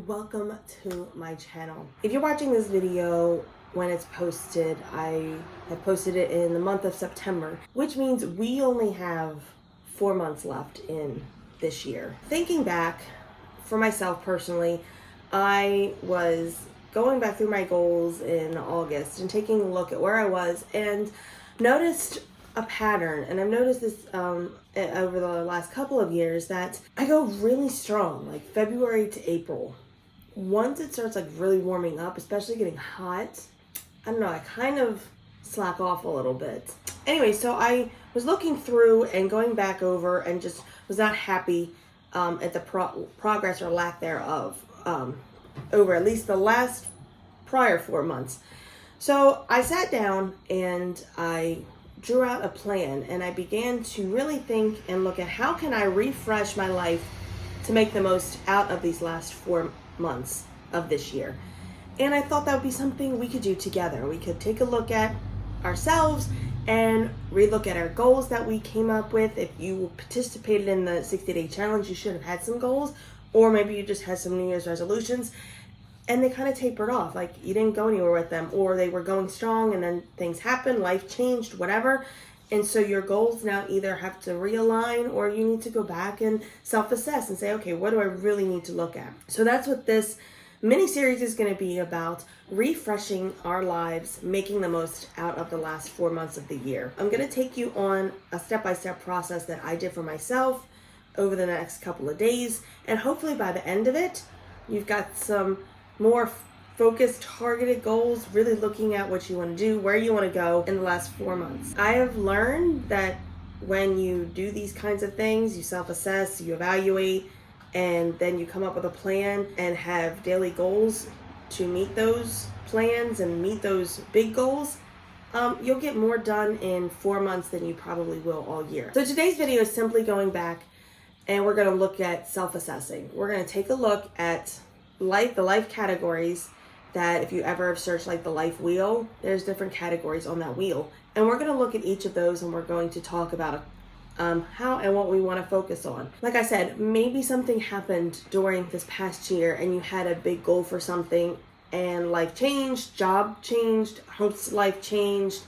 welcome to my channel. If you're watching this video when it's posted, I have posted it in the month of September, which means we only have 4 months left in this year. Thinking back, for myself personally, I was going back through my goals in August and taking a look at where I was and noticed a pattern, and I've noticed this over the last couple of years, that I go really strong, like February to April. Once it starts like really warming up, especially getting hot, I don't know, I kind of slack off a little bit. Anyway, so I was looking through and going back over and just was not happy at the progress or lack thereof over at least the last prior 4 months. So I sat down and I drew out a plan, and I began to really think and look at how can I refresh my life to make the most out of these last 4 months of this year. And I thought that would be something we could do together. We could take a look at ourselves and relook at our goals that we came up with. If you participated in the 60-day challenge, you should have had some goals, or maybe you just had some New Year's resolutions and they kind of tapered off, like you didn't go anywhere with them, or they were going strong and then things happened, life changed, whatever. And so your goals now either have to realign, or you need to go back and self-assess and say, okay, what do I really need to look at? So that's what this mini series is going to be about: refreshing our lives, making the most out of the last 4 months of the year. I'm going to take you on a step-by-step process that I did for myself over the next couple of days. And hopefully by the end of it, you've got some more focused, targeted goals, really looking at what you want to do, where you want to go in the last 4 months. I have learned that when you do these kinds of things, you self-assess, you evaluate, and then you come up with a plan and have daily goals to meet those plans and meet those big goals, you'll get more done in 4 months than you probably will all year. So today's video is simply going back, and we're going to look at self-assessing. We're going to take a look at the life categories that, if you ever have searched like the life wheel, there's different categories on that wheel. And we're going to look at each of those, and we're going to talk about how and what we want to focus on. Like I said, maybe something happened during this past year and you had a big goal for something, and life changed, job changed, hope's life changed,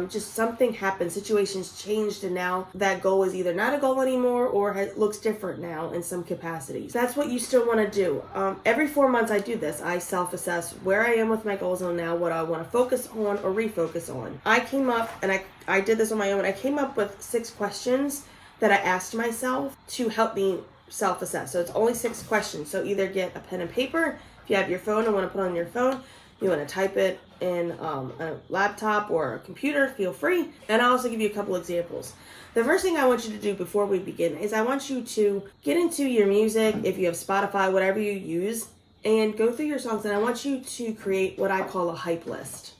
just something happened, situations changed, and now that goal is either not a goal anymore or looks different now in some capacities. That's what you still want to do. Every 4 months I do this. I self-assess where I am with my goals and now what I want to focus on or refocus on. I came up, and I did this on my own, I came up with 6 questions that I asked myself to help me self-assess. So it's only 6 questions. So either get a pen and paper. If you have your phone and want to put it on your phone, you want to type it in a laptop or a computer, feel free. And I'll also give you a couple examples. The first thing I want you to do before we begin is I want you to get into your music, if you have Spotify, whatever you use, and go through your songs. And I want you to create what I call a hype list.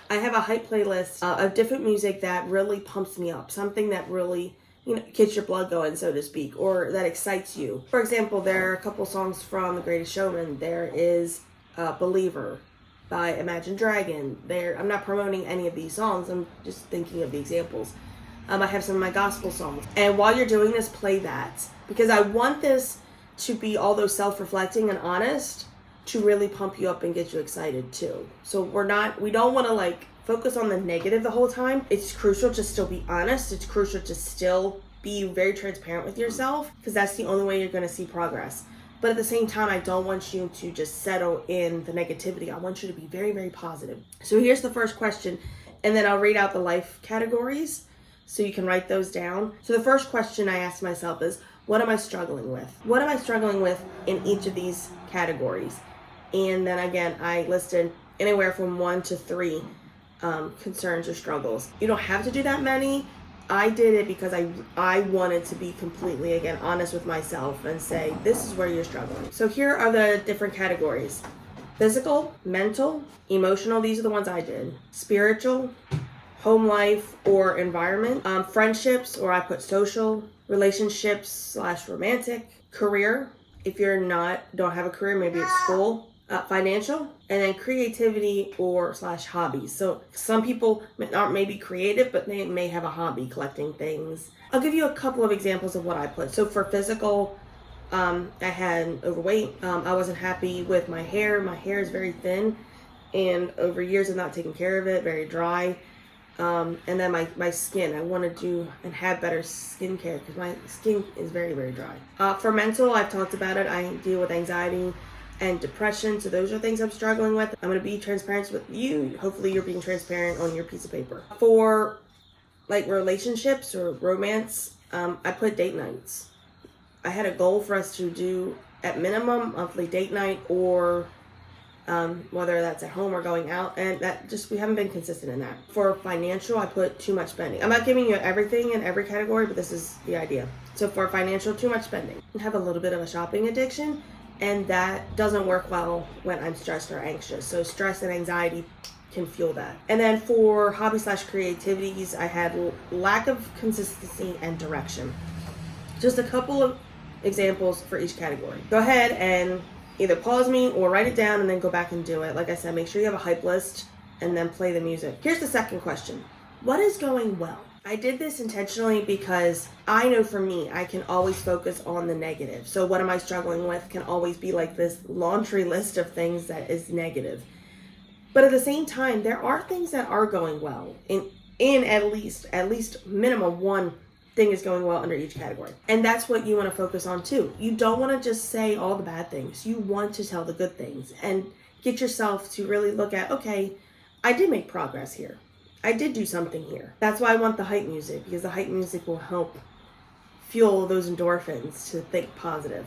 I have a hype playlist of different music that really pumps me up, something that really, gets your blood going, so to speak, or that excites you. For example, there are a couple songs from The Greatest Showman. There is Believer by Imagine Dragon. I'm not promoting any of these songs, I'm just thinking of the examples. I have some of my gospel songs. And while you're doing this, play that. Because I want this to be, although self-reflecting and honest, to really pump you up and get you excited too. So we don't want to focus on the negative the whole time. It's crucial to still be honest. It's crucial to still be very transparent with yourself, because that's the only way you're going to see progress. But at the same time, I don't want you to just settle in the negativity. I want you to be very, very positive. So here's the first question, and then I'll read out the life categories so you can write those down. So the first question I asked myself is, what am I struggling with? What am I struggling with in each of these categories? And then again, I listed anywhere from 1 to 3 concerns or struggles. You don't have to do that many. I did it because I wanted to be completely, again, honest with myself and say, this is where you're struggling. So here are the different categories: physical, mental, emotional, these are the ones I did, spiritual, home life or environment, friendships, or I put social, relationships / romantic, career, if you're don't have a career, maybe it's school, financial, and then creativity or / hobbies. So some people aren't maybe creative, but they may have a hobby, collecting things. I'll give you a couple of examples of what I put. So for physical, I had overweight. I wasn't happy with my hair. My hair is very thin, and over years of not taking care of it, very dry. And then my skin, I want to do and have better skincare because my skin is very, very dry. For mental, I've talked about it. I deal with anxiety and depression. So those are things I'm struggling with. I'm going to be transparent with you. Hopefully you're being transparent on your piece of paper. For like relationships or romance, I put date nights. I had a goal for us to do at minimum monthly date night, or whether that's at home or going out, and that just, we haven't been consistent in that. For financial, I put too much spending. I'm not giving you everything in every category, but this is the idea. So for financial, too much spending. I have a little bit of a shopping addiction, and that doesn't work well when I'm stressed or anxious. So stress and anxiety can fuel that. And then for hobby/creativities, I had lack of consistency and direction. Just a couple of examples for each category. Go ahead and either pause me or write it down and then go back and do it. Like I said, make sure you have a hype list and then play the music. Here's the second question. What is going well? I did this intentionally because I know for me, I can always focus on the negative. So what am I struggling with can always be like this laundry list of things that is negative. But at the same time, there are things that are going well. In at least minimum one thing is going well under each category. And that's what you want to focus on too. You don't want to just say all the bad things. You want to tell the good things and get yourself to really look at, okay, I did make progress here. I did do something here. That's why I want the hype music, because the hype music will help fuel those endorphins to think positive.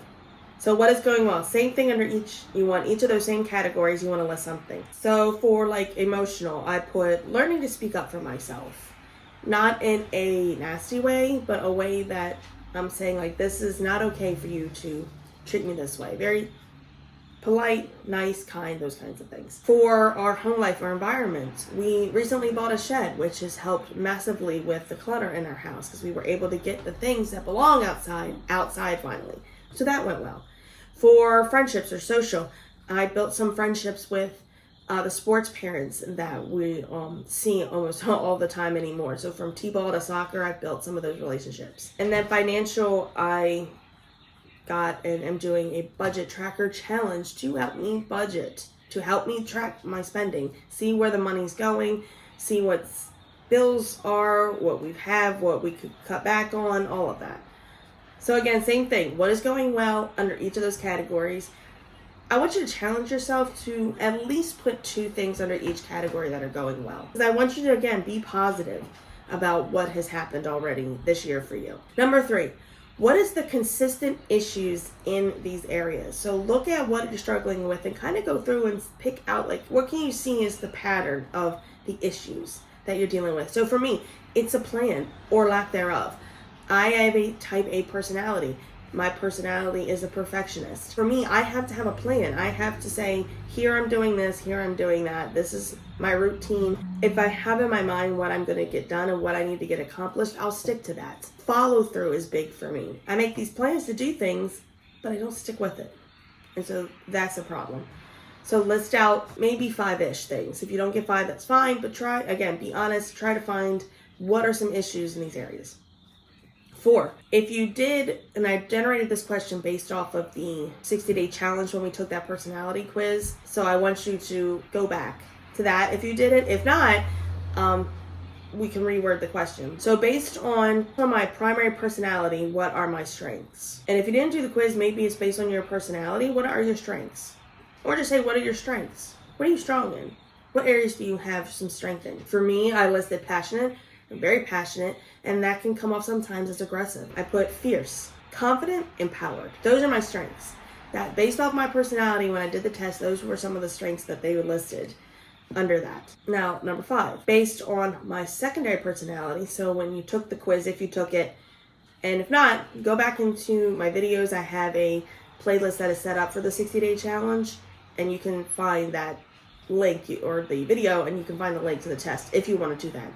So what is going well? Same thing under each. You want each of those same categories. You want to list something. So for like emotional, I put learning to speak up for myself. Not in a nasty way, but a way that I'm saying like, this is not okay for you to treat me this way. Very polite, nice, kind, those kinds of things. For our home life or environment, we recently bought a shed, which has helped massively with the clutter in our house because we were able to get the things that belong outside finally. So that went well. For friendships or social, I built some friendships with the sports parents that we see almost all the time anymore. So from t-ball to soccer, I've built some of those relationships. And then financial, I got and am doing a budget tracker challenge to help me budget, to help me track my spending, see where the money's going, see what bills are, what we have, what we could cut back on, all of that. So again, same thing. What is going well under each of those categories? I want you to challenge yourself to at least put 2 things under each category that are going well. Because I want you to, again, be positive about what has happened already this year for you. Number 3, what is the consistent issues in these areas? So look at what you're struggling with and kind of go through and pick out, like, what can you see is the pattern of the issues that you're dealing with? So for me, it's a plan or lack thereof. I have a type A personality. My personality is a perfectionist. For me, I have to have a plan. I have to say, here I'm doing this, here I'm doing that. This is my routine. If I have in my mind what I'm going to get done and what I need to get accomplished, I'll stick to that. Follow through is big for me. I make these plans to do things, but I don't stick with it. And so that's a problem. So list out maybe 5-ish things. If you don't get 5, that's fine, but try, again, be honest, try to find what are some issues in these areas. 4, if you did, and I generated this question based off of the 60-day challenge when we took that personality quiz. So I want you to go back to that if you did it. If not, we can reword the question. So based on my primary personality, what are my strengths? And if you didn't do the quiz, maybe it's based on your personality. What are your strengths? Or just say, what are your strengths? What are you strong in? What areas do you have some strength in? For me, I listed passionate. I'm very passionate, and that can come off sometimes as aggressive. I put fierce, confident, empowered. Those are my strengths. That based off my personality, when I did the test, those were some of the strengths that they listed under that. Now, number 5, based on my secondary personality. So when you took the quiz, if you took it, and if not, go back into my videos. I have a playlist that is set up for the 60-day challenge, and you can find that link or the video, and you can find the link to the test if you want to do that.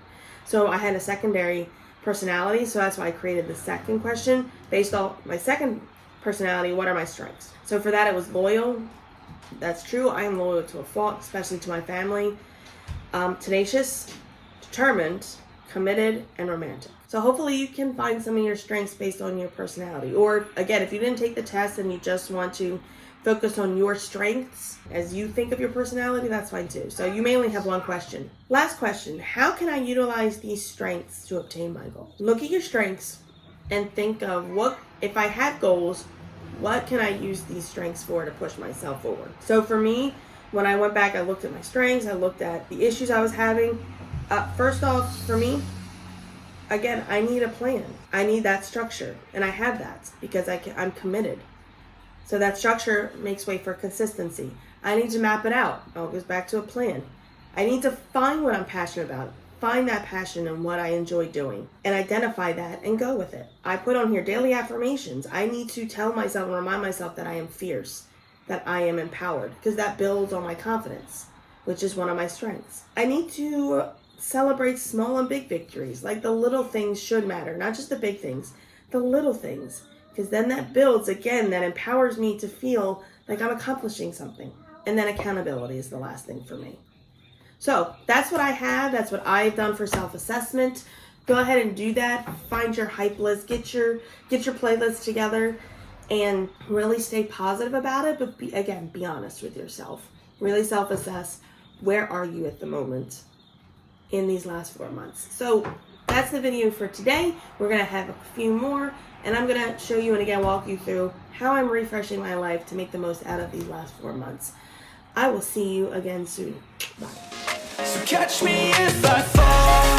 So I had a secondary personality, so that's why I created the second question. Based on my second personality, what are my strengths? So for that, it was loyal. That's true. I am loyal to a fault, especially to my family. Tenacious, determined, committed, and romantic. So hopefully you can find some of your strengths based on your personality. Or again, if you didn't take the test and you just want to focus on your strengths as you think of your personality, that's fine too. So you may only have one question. Last question, how can I utilize these strengths to obtain my goal? Look at your strengths and think of what, if I had goals, what can I use these strengths for to push myself forward? So for me, when I went back, I looked at my strengths, I looked at the issues I was having. First off, for me, again, I need a plan. I need that structure, and I have that because I'm committed. So that structure makes way for consistency. I need to map it out. It goes back to a plan. I need to find what I'm passionate about. Find that passion and what I enjoy doing and identify that and go with it. I put on here daily affirmations. I need to tell myself and remind myself that I am fierce, that I am empowered, because that builds on my confidence, which is one of my strengths. I need to celebrate small and big victories. Like the little things should matter, not just the big things, the little things, because then that builds, again, that empowers me to feel like I'm accomplishing something. And then accountability is the last thing for me. So that's what I have. That's what I've done for self-assessment. Go ahead and do that. Find your hype list. Get your playlist together and really stay positive about it. But be honest with yourself. Really self-assess. Where are you at the moment in these last 4 months? So that's the video for today. We're going to have a few more. And I'm going to show you and again walk you through how I'm refreshing my life to make the most out of these last 4 months. I will see you again soon. Bye. So catch me if I fall.